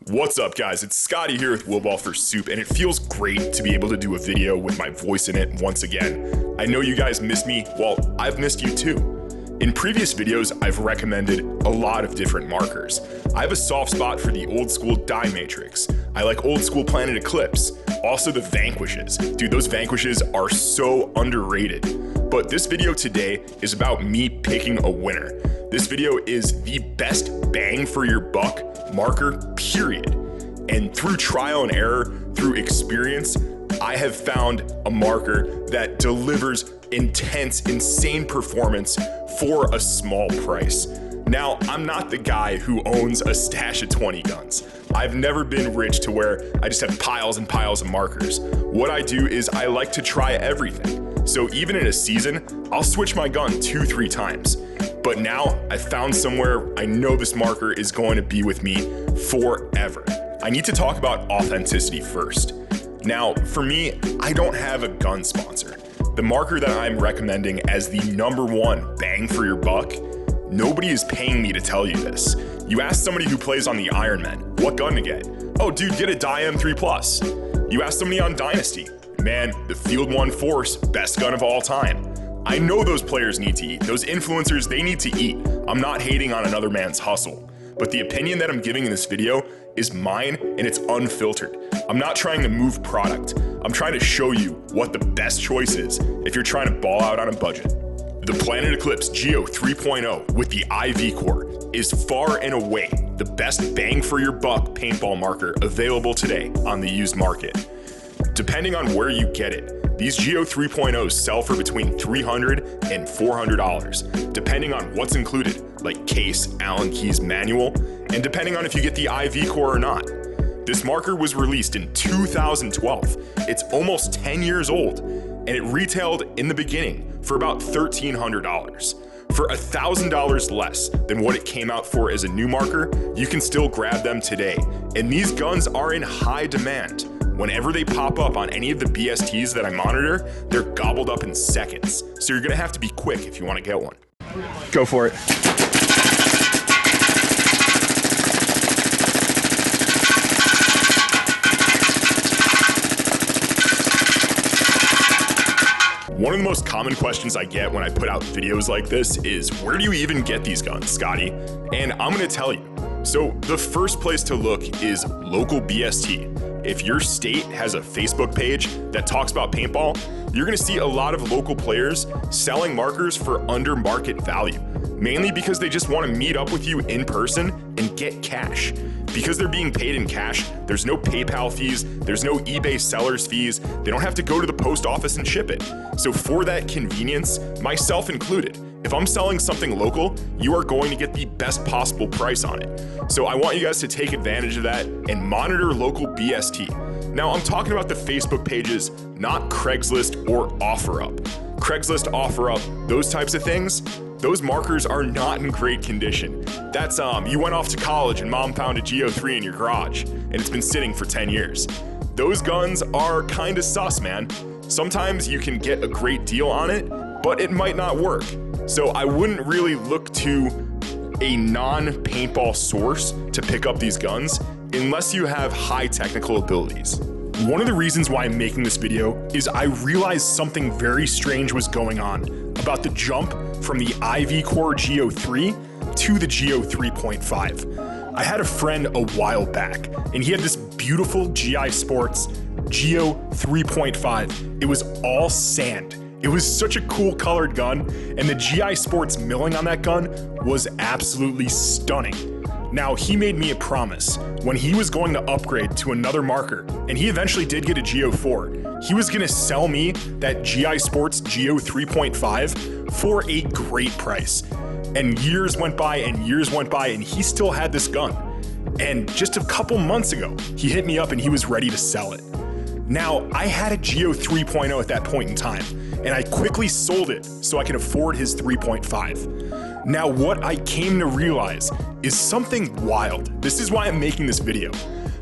What's up guys, it's Scotty here with WillBallForSoup, and it feels great to be able to do a video with my voice in it once again. I know you guys miss me, well, I've missed you too. In previous videos, I've recommended a lot of different markers. I have a soft spot for the old school die matrix. I like old school Planet Eclipse. Also the Vanquishes. Dude, those Vanquishes are so underrated. But this video today is about me picking a winner. This video is the best bang for your buck marker, period. And through trial and error, through experience, I have found a marker that delivers intense, insane performance for a small price. Now, I'm not the guy who owns a stash of 20 guns. I've never been rich to where I just have piles and piles of markers. What I do is I like to try everything. So even in a season, I'll switch my gun 2-3 times. But now I found somewhere I know this marker is going to be with me forever. I need to talk about authenticity first. Now, for me, I don't have a gun sponsor. The marker that I'm recommending as the #1 bang for your buck, nobody is paying me to tell you this. You ask somebody who plays on the Ironmen, what gun to get? Oh dude, get a Die M3+. You ask somebody on Dynasty, man, the Field 1 Force, best gun of all time. I know those players need to eat. Those influencers, they need to eat. I'm not hating on another man's hustle. But the opinion that I'm giving in this video is mine and it's unfiltered. I'm not trying to move product. I'm trying to show you what the best choice is if you're trying to ball out on a budget. The Planet Eclipse Geo 3.0 with the IV core is far and away the best bang for your buck paintball marker available today on the used market. Depending on where you get it, these Geo 3.0s sell for between $300 and $400, depending on what's included, like case, Allen keys, manual, and depending on if you get the IV core or not. This marker was released in 2012. It's almost 10 years old, and it retailed in the beginning for about $1,300. For $1,000 less than what it came out for as a new marker, you can still grab them today. And these guns are in high demand. Whenever they pop up on any of the BSTs that I monitor, they're gobbled up in seconds. So you're gonna have to be quick if you wanna get one. Go for it. One of the most common questions I get when I put out videos like this is, where do you even get these guns, Scotty? And I'm gonna tell you. So the first place to look is local BST. If your state has a Facebook page that talks about paintball, you're gonna see a lot of local players selling markers for under market value, mainly because they just wanna meet up with you in person and get cash. Because they're being paid in cash, there's no PayPal fees, there's no eBay sellers fees, they don't have to go to the post office and ship it. So for that convenience, myself included, if I'm selling something local, you are going to get the best possible price on it. So I want you guys to take advantage of that and monitor local BST. Now I'm talking about the Facebook pages, not Craigslist or OfferUp. Craigslist, OfferUp, those types of things, those markers are not in great condition. That's you went off to college and mom found a Geo 3 in your garage and it's been sitting for 10 years. Those guns are kinda sus, man. Sometimes you can get a great deal on it, but it might not work. So I wouldn't really look to a non-paintball source to pick up these guns unless you have high technical abilities. One of the reasons why I'm making this video is I realized something very strange was going on about the jump from the IV core Geo 3 to the Geo 3.5. I had a friend a while back and he had this beautiful GI Sports Geo 3.5. It was all sand. It was such a cool colored gun, and the GI Sports milling on that gun was absolutely stunning. Now, he made me a promise when he was going to upgrade to another marker, and he eventually did get a Geo 4. He was gonna sell me that GI Sports Geo 3.5 for a great price. And years went by and years went by, and he still had this gun. And just a couple months ago, he hit me up and he was ready to sell it. Now, I had a Geo 3.0 at that point in time, and I quickly sold it so I could afford his 3.5. Now, what I came to realize is something wild. This is why I'm making this video.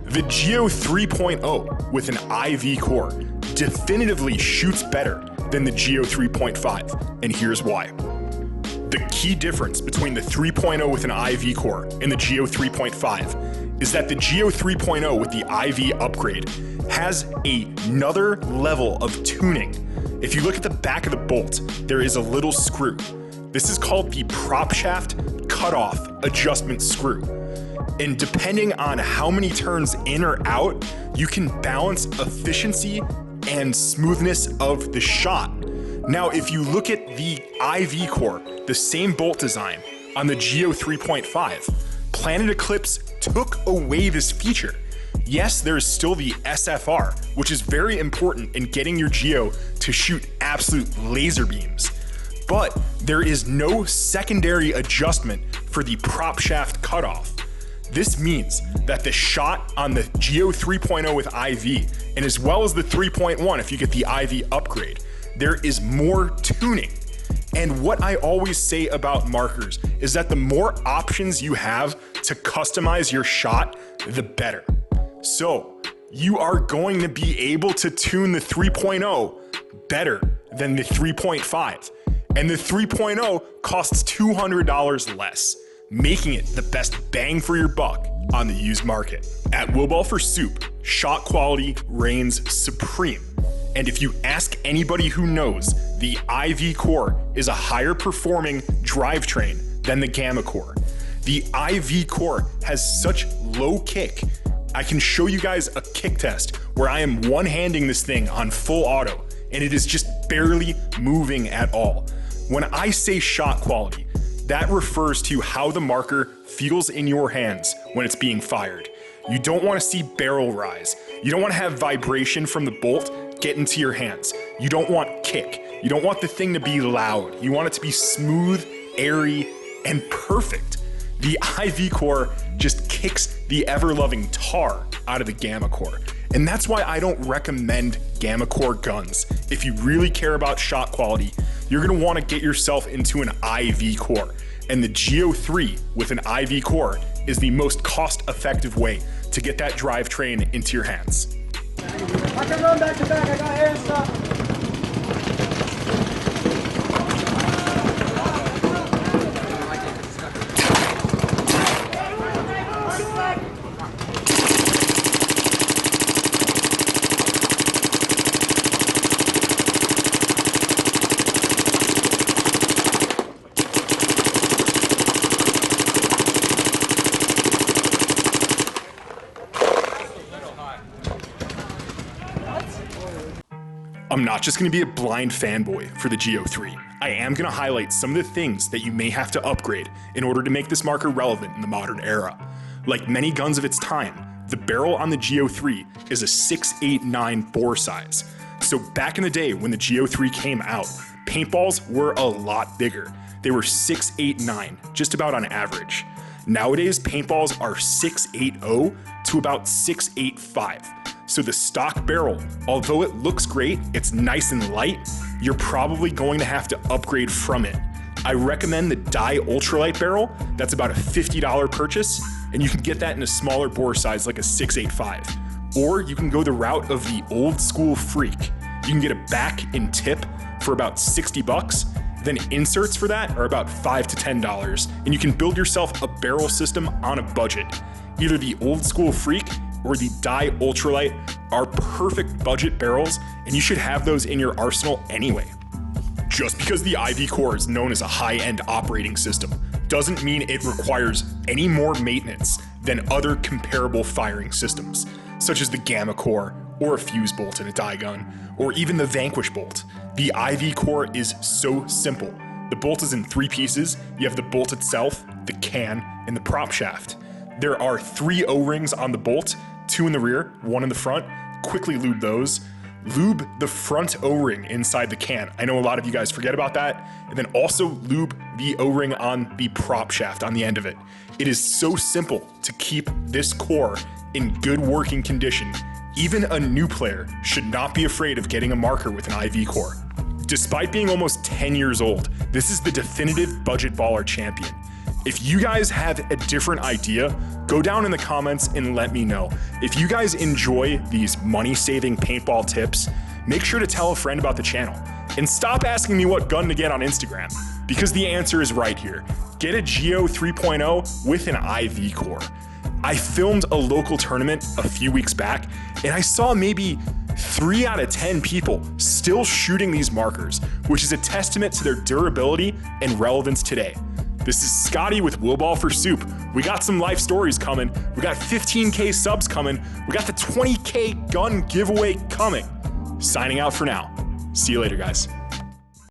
The Geo 3.0 with an IV core definitively shoots better than the Geo 3.5, and here's why. The key difference between the 3.0 with an IV core and the Geo 3.5 is that the Geo 3.0 with the IV upgrade has another level of tuning. If you look at the back of the bolt, there is a little screw. This is called the prop shaft cutoff adjustment screw. And depending on how many turns in or out, you can balance efficiency and smoothness of the shot. Now, if you look at the IV core, the same bolt design on the Geo 3.5, Planet Eclipse took away this feature. Yes, there's still the SFR, which is very important in getting your Geo to shoot absolute laser beams. But there is no secondary adjustment for the prop shaft cutoff. This means that the shot on the Geo 3.0 with IV, and as well as the 3.1 if you get the IV upgrade, there is more tuning. And what I always say about markers is that the more options you have to customize your shot, the better. So you are going to be able to tune the 3.0 better than the 3.5. And the 3.0 costs $200 less, making it the best bang for your buck on the used market. At WillBallForSoup, shot quality reigns supreme. And if you ask anybody who knows, the IV core is a higher performing drivetrain than the Gamma core. The IV core has such low kick. I can show you guys a kick test where I am one-handing this thing on full auto, and it is just barely moving at all. When I say shot quality, that refers to how the marker feels in your hands when it's being fired. You don't want to see barrel rise. You don't want to have vibration from the bolt get into your hands. You don't want kick. You don't want the thing to be loud. You want it to be smooth, airy, and perfect. The IV core just kicks the ever-loving tar out of the Gamma core. And that's why I don't recommend Gamma core guns. If you really care about shot quality, you're gonna wanna get yourself into an IV core. And the Geo 3 with an IV core is the most cost-effective way to get that drivetrain into your hands. I can run back to back, I got hand stuff. I'm not just gonna be a blind fanboy for the Geo 3. I am gonna highlight some of the things that you may have to upgrade in order to make this marker relevant in the modern era. Like many guns of its time, the barrel on the Geo 3 is a 6.89 bore size. So back in the day when the Geo 3 came out, paintballs were a lot bigger. They were 6.89, just about on average. Nowadays, paintballs are 6.80 to about 6.85. So the stock barrel, although it looks great, it's nice and light, you're probably going to have to upgrade from it. I recommend the Dye Ultralight barrel. That's about a $50 purchase, and you can get that in a smaller bore size like a 6.85. Or you can go the route of the old school Freak. You can get a back and tip for about 60 bucks. Then inserts for that are about $5 to $10, and you can build yourself a barrel system on a budget. Either the old school Freak or the Dye Ultralight are perfect budget barrels, and you should have those in your arsenal anyway. Just because the IV core is known as a high-end operating system doesn't mean it requires any more maintenance than other comparable firing systems, such as the Gamma core, or a fuse bolt in a dye gun, or even the Vanquish bolt. The IV core is so simple. The bolt is in 3 pieces. You have the bolt itself, the can, and the prop shaft. There are 3 O-rings on the bolt, 2 in the rear, 1 in the front. Quickly lube those. Lube the front O-ring inside the can. I know a lot of you guys forget about that. And then also lube the O-ring on the prop shaft on the end of it. It is so simple to keep this core in good working condition. Even a new player should not be afraid of getting a marker with an IV core. Despite being almost 10 years old, this is the definitive budget baller champion. If you guys have a different idea, go down in the comments and let me know. If you guys enjoy these money-saving paintball tips, make sure to tell a friend about the channel. And stop asking me what gun to get on Instagram, because the answer is right here. Get a Geo 3.0 with an IV core. I filmed a local tournament a few weeks back, and I saw maybe 3 out of 10 people still shooting these markers, which is a testament to their durability and relevance today. This is Scotty with WillBallForSoup. We got some life stories coming. We got 15K subs coming. We got the 20K gun giveaway coming. Signing out for now. See you later, guys.